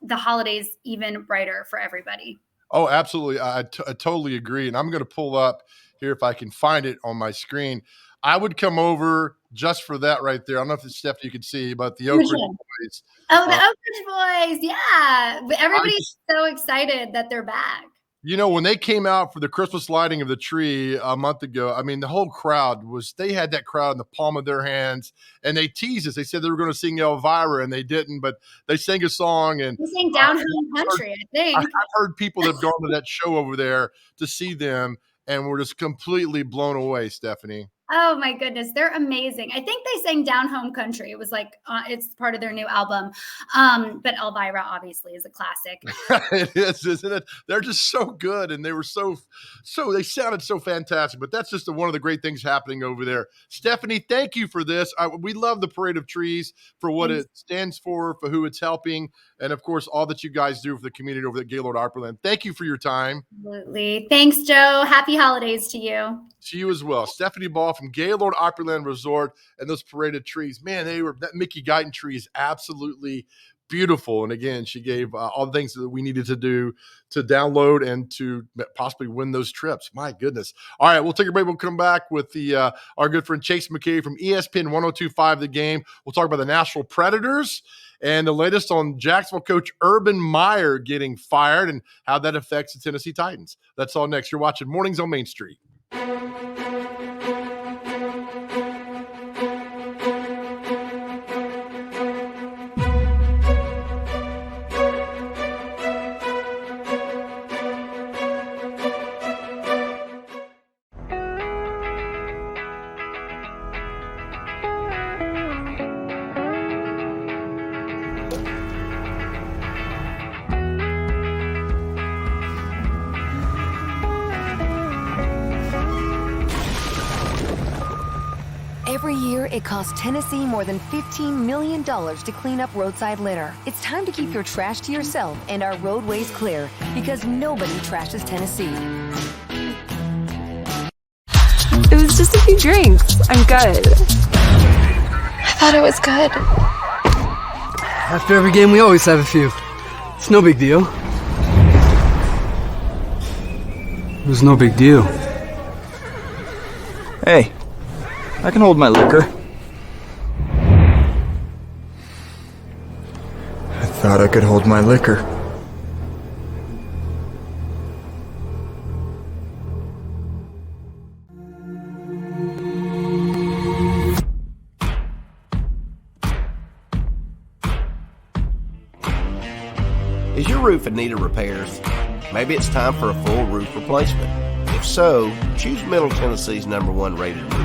the holidays even brighter for everybody. Oh, absolutely. I totally agree. And I'm going to pull up here if I can find it on my screen. I would come over just for that right there. I don't know if it's Steph you can see, but the Oak Ridge Boys. Oh, the Oak Ridge Boys. Yeah. Everybody's so excited that they're back. When they came out for the Christmas lighting of the tree a month ago, I mean, the whole crowd they had that crowd in the palm of their hands, and they teased us. They said they were going to sing Elvira, and they didn't, but they sang a song. And they sang Down Home Country, I think. I've heard people that have gone to that show over there to see them, and were just completely blown away, Stefanie. Oh my goodness, they're amazing. I think they sang Down Home Country. It was like it's part of their new album. But Elvira obviously is a classic. It is, isn't it? They're just so good, and they were so they sounded so fantastic. But that's just one of the great things happening over there. Stefanie, thank you for this. We love the Parade of Trees for what it stands for who it's helping, and of course all that you guys do for the community over at Gaylord Opryland. Thank you for your time. Absolutely. Thanks, Joe. Happy holidays to you. To you as well. Stefanie Ball from Gaylord Opryland Resort and those Parade of Trees. Man, that Mickey Guyton tree is absolutely beautiful. And again, she gave all the things that we needed to do to download and to possibly win those trips. My goodness. All right, we'll take a break. We'll come back with our good friend Chase McCabe from ESPN 102.5 The Game. We'll talk about the Nashville Predators and the latest on Jacksonville coach Urban Meyer getting fired and how that affects the Tennessee Titans. That's all next. You're watching Mornings on Main Street. Every year, it costs Tennessee more than $15 million to clean up roadside litter. It's time to keep your trash to yourself and our roadways clear, because nobody trashes Tennessee. It was just a few drinks. I'm good. I thought it was good. After every game, we always have a few. It's no big deal. It was no big deal. Hey, I can hold my liquor. I thought I could hold my liquor. Is your roof in need of repairs? Maybe it's time for a full roof replacement. If so, choose Middle Tennessee's #1 rated roofer.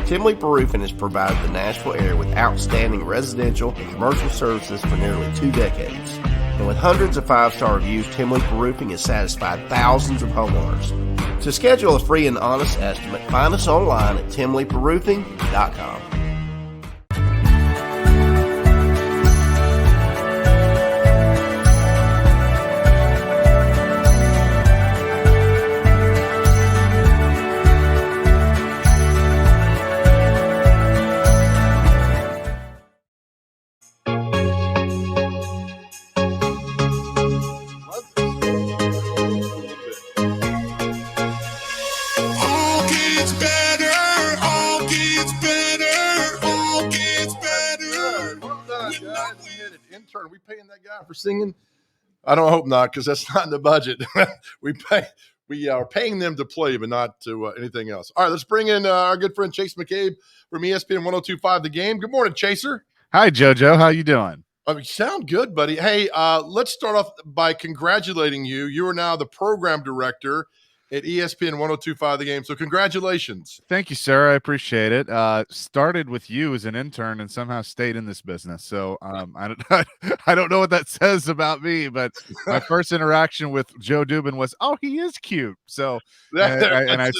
Tim Leeper Roofing has provided the Nashville area with outstanding residential and commercial services for nearly 2 decades. And with hundreds of 5-star reviews, Tim Leeper Roofing has satisfied thousands of homeowners. To schedule a free and honest estimate, find us online at timleeperroofing.com. last-minute intern. Are we paying that guy for singing? I don't hope not, because that's not in the budget. We are paying them to play, but not to anything else. All right, let's bring in our good friend Chase McCabe from ESPN 102.5 The Game. Good morning, Chaser. Hi, JoJo. How you doing? You sound good, buddy. Hey, let's start off by congratulating you. You are now the program director at ESPN 102.5 The Game. So congratulations. Thank you, sir. I appreciate it. Started with you as an intern and somehow stayed in this business. So I don't know what that says about me, but my first interaction with Joe Dubin was, oh, he is cute. So I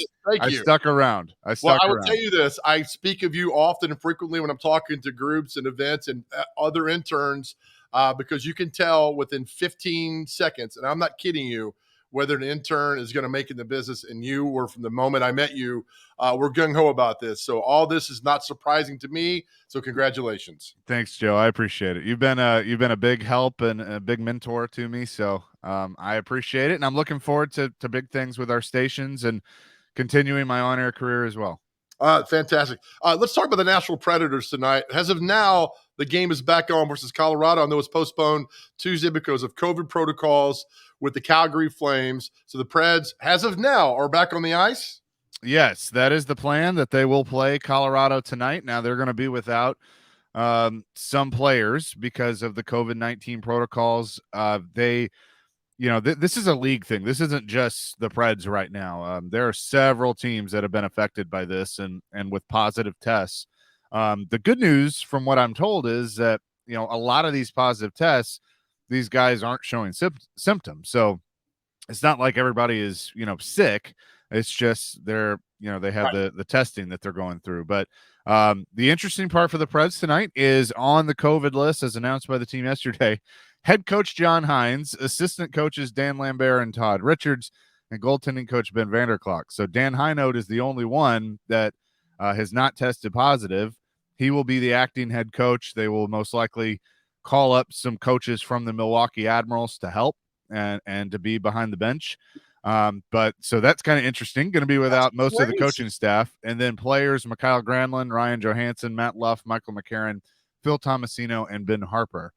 stuck around. I will tell you this. I speak of you often and frequently when I'm talking to groups and events and other interns because you can tell within 15 seconds, and I'm not kidding you, whether an intern is going to make it in the business. And you were, from the moment I met you, we're gung-ho about this. So all this is not surprising to me. So congratulations. Thanks, Joe. I appreciate it. You've been a big help and a big mentor to me. So I appreciate it. And I'm looking forward to big things with our stations and continuing my on-air career as well. Fantastic. Let's talk about the Nashville Predators tonight. As of now, the game is back on versus Colorado. I know it's postponed Tuesday because of COVID protocols with the Calgary Flames. So the Preds, as of now, are back on the ice? Yes, that is the plan, that they will play Colorado tonight. Now, they're going to be without some players because of the COVID-19 protocols. This is a league thing. This isn't just the Preds right now. There are several teams that have been affected by this and with positive tests. The good news, from what I'm told, is that a lot of these positive tests, these guys aren't showing symptoms. So it's not like everybody is sick. It's just they have the testing that they're going through. But the interesting part for the Preds tonight is on the COVID list, as announced by the team yesterday. Head coach John Hines, assistant coaches Dan Lambert and Todd Richards, and goaltending coach Ben Vanderklok. So Dan Hinote is the only one that has not tested positive. He will be the acting head coach. They will most likely call up some coaches from the Milwaukee Admirals to help and to be behind the bench. But so that's kind of interesting. Going to be without most of the coaching staff. And then players, Mikhail Granlund, Ryan Johansson, Matt Luff, Michael McCarron, Phil Tomasino, and Ben Harper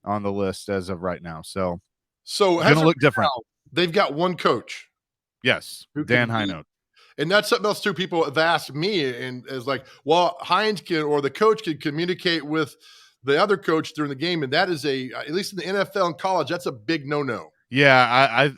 on the list as of right now. So it's going to look different. They've got one coach. Yes, Dan Hinote. And that's something else too. People have asked me, and is like, well, Hines or the coach can communicate with the other coach during the game, and that is at least in the NFL and college, that's a big no-no. Yeah,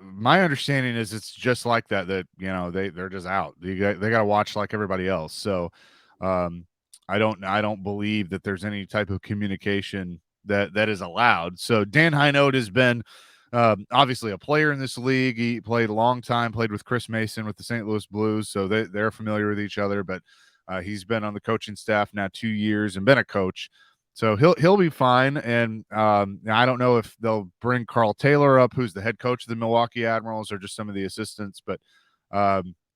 my understanding is it's just like that they're just out. They got to watch like everybody else. So I don't believe that there's any type of communication that is allowed. So Dan Hinote has been obviously a player in this league. He played a long time, played with Chris Mason with the St. Louis Blues, so they're familiar with each other. But he's been on the coaching staff now 2 years and been a coach, so he'll be fine. And I don't know if they'll bring Carl Taylor up, who's the head coach of the Milwaukee Admirals, or just some of the assistants. But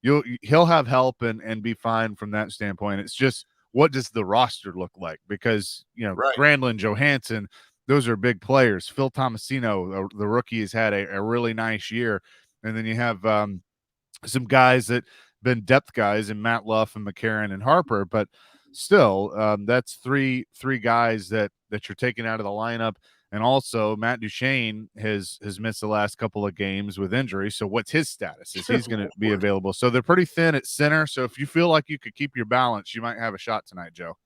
he'll have help and be fine from that standpoint. It's just, what does the roster look like? Because, Granlund, Johansson, those are big players. Phil Tomasino, the rookie, has had a really nice year. And then you have some guys that been depth guys in Matt Luff and McCarron and Harper. But still, that's three guys that you're taking out of the lineup. And also, Matt Duchene has missed the last couple of games with injury. So what's his status? Is he's going to be available? So they're pretty thin at center. So if you feel like you could keep your balance, you might have a shot tonight, Joe.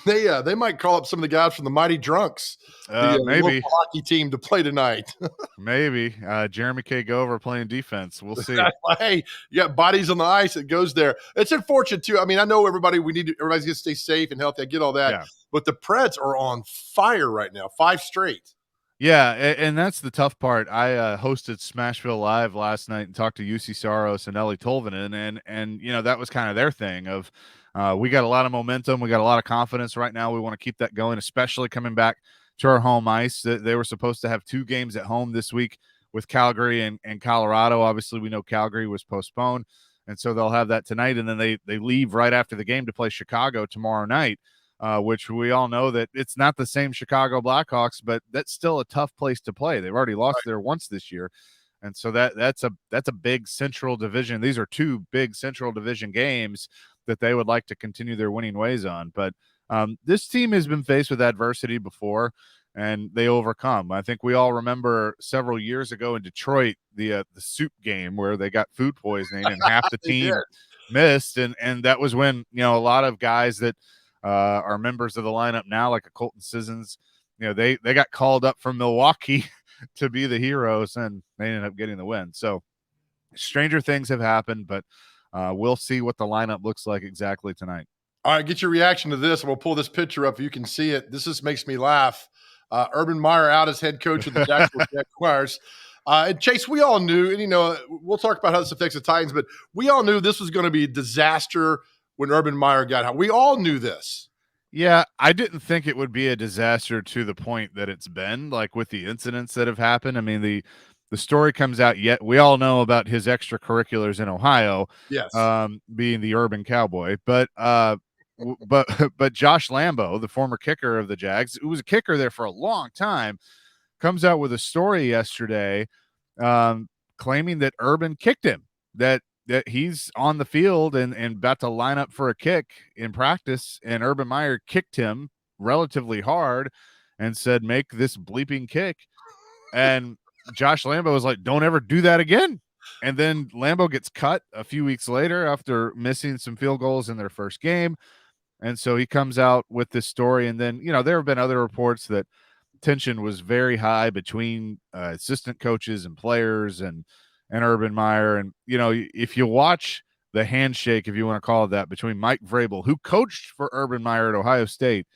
They might call up some of the guys from the Mighty Drunks, the maybe local hockey team, to play tonight. Maybe Jeremy K. Gover playing defense. We'll see. Hey, you got bodies on the ice. It goes there. It's unfortunate too. I mean, I know everybody's going to stay safe and healthy. I get all that, yeah. But the Preds are on fire right now. 5 straight. Yeah, and that's the tough part. I hosted Smashville Live last night and talked to UC Saros and Ellie Tolvanen, and that was kind of their thing of we got a lot of momentum, we got a lot of confidence right now. We want to keep that going, especially coming back to our home ice. They were supposed to have 2 games at home this week with Calgary and Colorado. Obviously, we know Calgary was postponed, and so they'll have that tonight, and then they leave right after the game to play Chicago tomorrow night. Which we all know that it's not the same Chicago Blackhawks, but that's still a tough place to play. They've already lost there once this year. And so that's a big Central Division. These are 2 big Central Division games that they would like to continue their winning ways on. But This team has been faced with adversity before, and they overcome. I think we all remember several years ago in Detroit, the soup game where they got food poisoning and half the team missed, and that was when a lot of guys that are members of the lineup now, like a Colton Sissons, they got called up from Milwaukee to be the heroes, and they ended up getting the win. So stranger things have happened, but we'll see what the lineup looks like exactly tonight. All right, get your reaction to this. We'll pull this picture up. You can see it. This just makes me laugh. Urban Meyer out as head coach of the Jacksonville Jaguars. And Chase, we all knew, and we'll talk about how this affects the Titans, but we all knew this was going to be a disaster when Urban Meyer got out. We all knew this. Yeah, I didn't think it would be a disaster to the point that it's been, like with the incidents that have happened. I mean, the story comes out yet. We all know about his extracurriculars in Ohio, yes, being the urban cowboy, but Josh Lambo, the former kicker of the Jags, who was a kicker there for a long time, comes out with a story yesterday claiming that Urban kicked him, that he's on the field and about to line up for a kick in practice, and Urban Meyer kicked him relatively hard and said, "Make this bleeping kick." And Josh Lambo was like, "Don't ever do that again." And then Lambo gets cut a few weeks later after missing some field goals in their first game. And so he comes out with this story. And then, there have been other reports that tension was very high between assistant coaches and players and Urban Meyer. And, if you watch the handshake, if you want to call it that, between Mike Vrabel, who coached for Urban Meyer at Ohio State,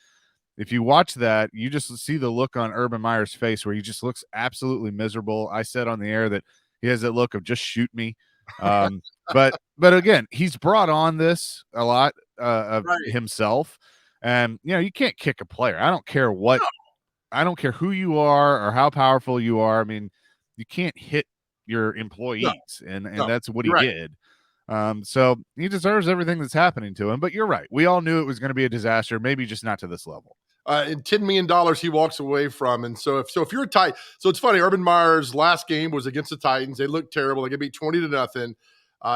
if you watch that, you just see the look on Urban Meyer's face where he just looks absolutely miserable. I said on the air that he has that look of just shoot me. But again, he's brought on this a lot of himself, and you can't kick a player. I don't care who you are or how powerful you are. I mean, you can't hit your employees, and that's what he did. So he deserves everything that's happening to him. But you're right. We all knew it was going to be a disaster, maybe just not to this level. And $10 million he walks away from. And so if you're a Titan, so it's funny, Urban Meyer's last game was against the Titans. They looked terrible. They get beat 20-0.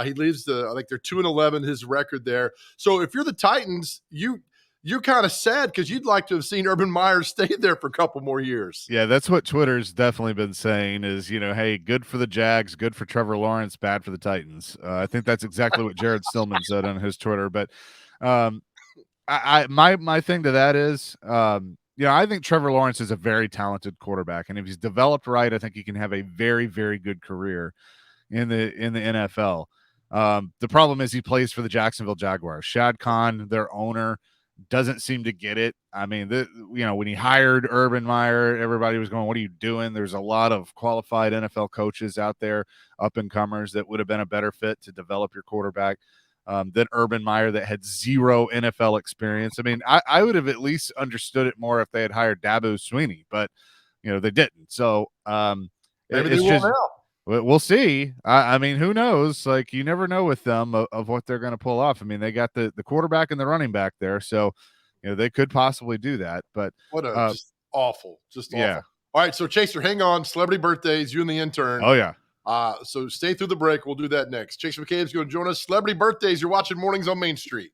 He leaves I think they're 2-11, his record there. So if you're the Titans, you're kind of sad because you'd like to have seen Urban Meyer stay there for a couple more years. Yeah, that's what Twitter's definitely been saying is, hey, good for the Jags, good for Trevor Lawrence, bad for the Titans. I think that's exactly what Jared Stillman said on his Twitter. But my thing to that is, I think Trevor Lawrence is a very talented quarterback, and if he's developed right, I think he can have a very, very good career in the NFL. The problem is he plays for the Jacksonville Jaguars. Shad Khan, their owner, doesn't seem to get it. I mean, when he hired Urban Meyer, everybody was going, "What are you doing?" There's a lot of qualified NFL coaches out there, up and comers, that would have been a better fit to develop your quarterback than Urban Meyer, that had zero NFL experience. I mean, I would have at least understood it more if they had hired Dabo Swinney, but they didn't. So maybe they will now. We'll see. I mean, who knows? Like, you never know with them of what they're going to pull off. I mean, they got the quarterback and the running back there, so they could possibly do that. But what a just awful. All right, so Chaser, hang on. Celebrity birthdays, you and the intern. Oh yeah. So stay through the break. We'll do that next. Chaser McCabe's going to join us. Celebrity birthdays. You're watching Mornings on Main Street.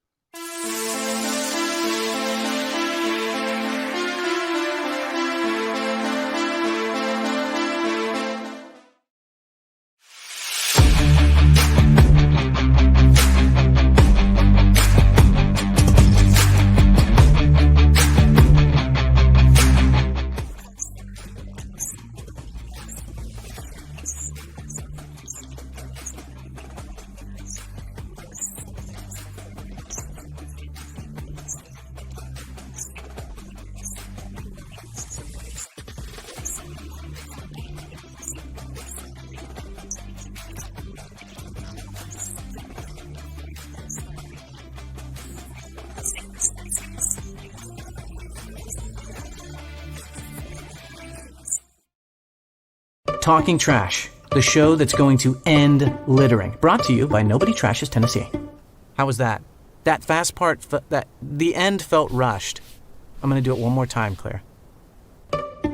Talking Trash, the show that's going to end littering. Brought to you by Nobody Trashes Tennessee. How was that? That fast part, the end felt rushed. I'm going to do it one more time, Claire.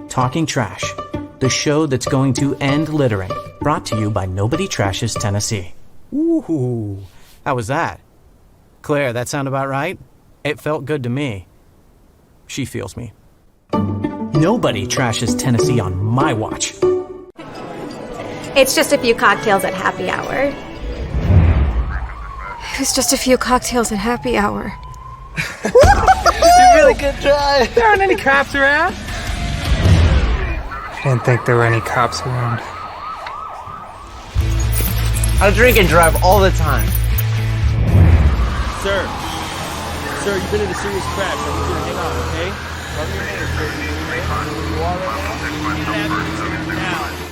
Talking Trash, the show that's going to end littering. Brought to you by Nobody Trashes Tennessee. Ooh, how was that? Claire, that sound about right? It felt good to me. she feels me. Nobody trashes Tennessee on my watch. It's just a few cocktails at happy hour. It's just a few cocktails at happy hour. You really good try. There aren't any cops around. I didn't think there were any cops around. I drink and drive all the time. Sir, you've been in a serious crash. I want you to hang on, okay? Cover your hands, sir. Where you are right now? You need ambulance now.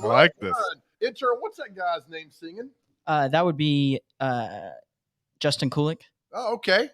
I like this. Intern, what's that guy's name singing? That would be Justin Kulik. Oh, okay.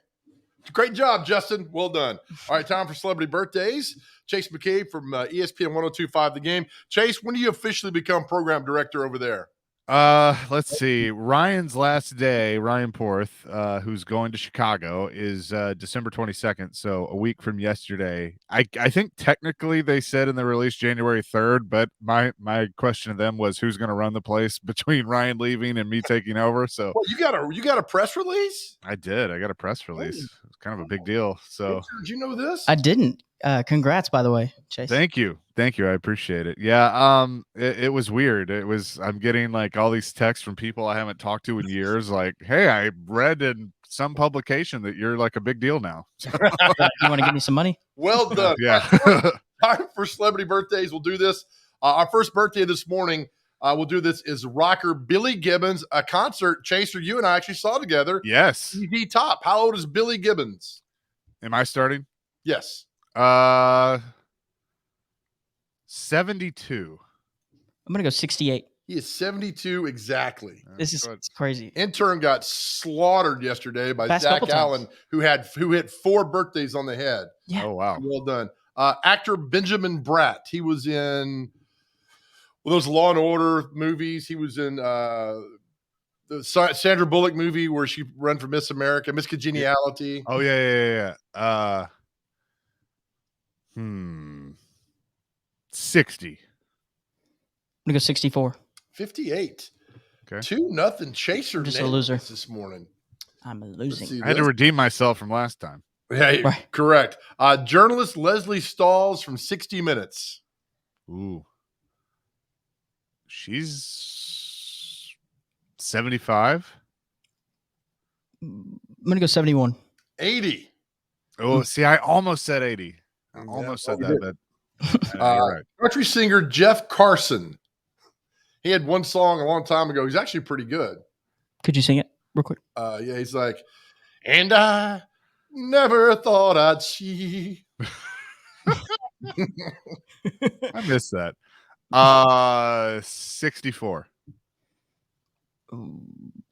Great job, Justin. Well done. All right, time for celebrity birthdays. Chase McCabe from ESPN 102.5 The Game. Chase, when do you officially become program director over there? Let's see. Ryan's last day, Ryan Porth, who's going to Chicago, is December 22nd, so a week from yesterday. I think technically they said in the release January 3rd, but my question to them was who's going to run the place between Ryan leaving and me taking over. So well, you got a press release? I did. I got a press release. It's kind of a big deal. So did you know this? I didn't. Congrats, by the way, Chase. Thank you. I appreciate it. Yeah. It was weird. I'm getting like all these texts from people I haven't talked to in years. Like, hey, I read in some publication that you're like a big deal now. You want to give me some money? Well done. Yeah. Time for celebrity birthdays. We'll do this. Our first birthday this morning, we'll do this, is rocker Billy Gibbons, a concert, Chaser, you and I actually saw together. Yes. TV Top. How old is Billy Gibbons? Am I starting? Yes. 72. I'm going to go 68. He is 72 exactly. This is crazy. Intern got slaughtered yesterday by Past Zach couple Allen, times. who hit 4 birthdays on the head. Yeah. Oh, wow. Well done. Actor Benjamin Bratt. He was in those Law and Order movies. He was in the Sandra Bullock movie where she ran for Miss America, Miss Congeniality. Oh, yeah. 60. I'm going to go 64. 58. Okay. 2-0 Chaser. I'm just a loser this morning. I'm losing. I had to redeem myself from last time. Yeah, Right. Correct. Journalist Leslie Stalls from 60 Minutes. Ooh. She's 75. I'm going to go 71. 80. Oh, see, I almost said 80. I almost said that, but you're right. Country singer Jeff Carson. He had one song a long time ago. He's actually pretty good. Could you sing it real quick? Yeah, he's like, and I never thought I'd see. I missed that. 64.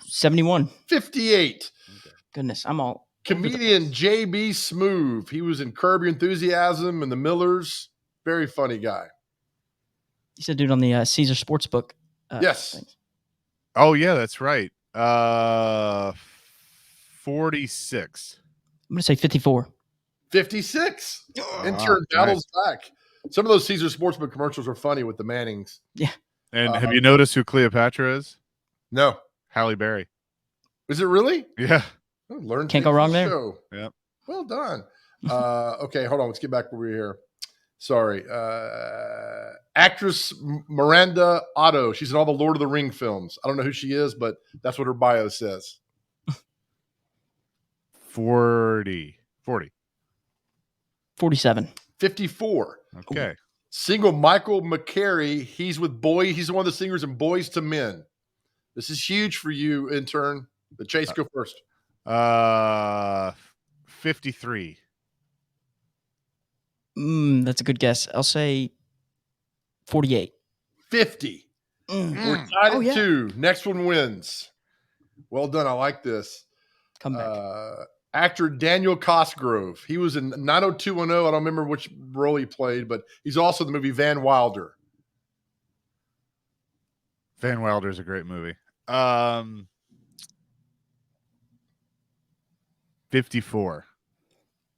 71. 58. Goodness, I'm all. Comedian JB Smoove. He was in Curb Your Enthusiasm and The Millers. Very funny guy. He's a dude on the Caesar Sportsbook. Yes. Things. Oh, yeah, that's right. 46. I'm going to say 54. 56. Intern battles back. Some of those Caesar Sportsbook commercials are funny with the Mannings. Yeah. And have you noticed who Cleopatra is? No. Halle Berry. Is it really? Yeah. Can't go wrong there. Show. Yep. Well done. Okay, hold on. Let's get back over here. Sorry. Actress Miranda Otto. She's in all the Lord of the Ring films. I don't know who she is, but that's what her bio says. 40. 47. 54. Okay. Single Michael McCary. He's with He's one of the singers in Boys to Men. This is huge for you, intern. But Chase, go first. 53. That's a good guess. I'll say 48. 50. We're tied at 2. Next one wins. Well done. I like this. Comeback. Actor Daniel Cosgrove. He was in 90210. I don't remember which role he played, but he's also in the movie Van Wilder. Van Wilder is a great movie. 54. I'm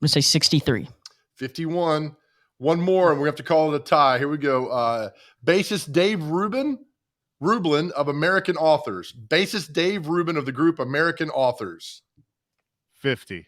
gonna say 63. 51. One more, and we have to call it a tie. Here we go. Bassist Dave Rublin of American Authors. Bassist Dave Rubin of the group American Authors. 50.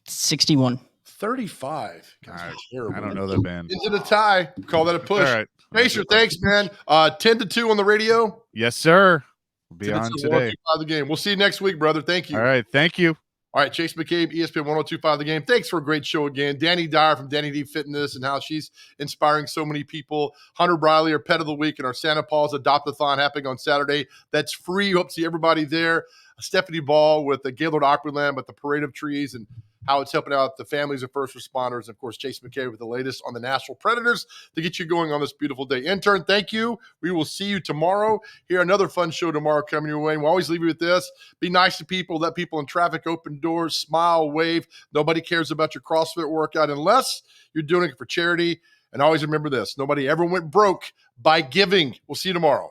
61. 35. I don't know that band. Into the tie. Call that a push. All right. Pacer, thanks, man. 10-2 on the radio. Yes, sir. We'll be 10 on to 2, today. 102.5 The Game. We'll see you next week, brother. Thank you. All right. Thank you. All right, Chase McCabe, ESPN 102.5 The Game. Thanks for a great show again. Dani Dyer from Dani D Fitness and how she's inspiring so many people. Hunter Briley, our Pet of the Week, and our Santa Paul's Adopt-a-thon happening on Saturday. That's free. Hope to see everybody there. Stefanie Ball with the Gaylord Opryland with the Parade of Trees and how it's helping out the families of first responders. And, of course, Chase McCabe with the latest on the National Predators to get you going on this beautiful day. Intern, thank you. We will see you tomorrow. Here, another fun show tomorrow coming your way. And we'll always leave you with this. Be nice to people. Let people in traffic open doors. Smile, wave. Nobody cares about your CrossFit workout unless you're doing it for charity. And always remember this. Nobody ever went broke by giving. We'll see you tomorrow.